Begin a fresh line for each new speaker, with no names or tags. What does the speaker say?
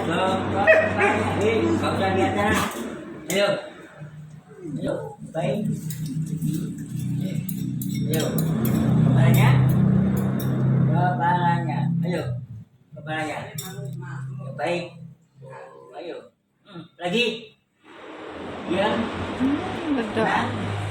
Kau usah lihat sana. Ayo. Ayo, baik. Ayo. Kepalanya. Kepalanya. Ayo. Kepalanya. Baik. Ayo. Lagi. Ya.
Berdoa.
Nah.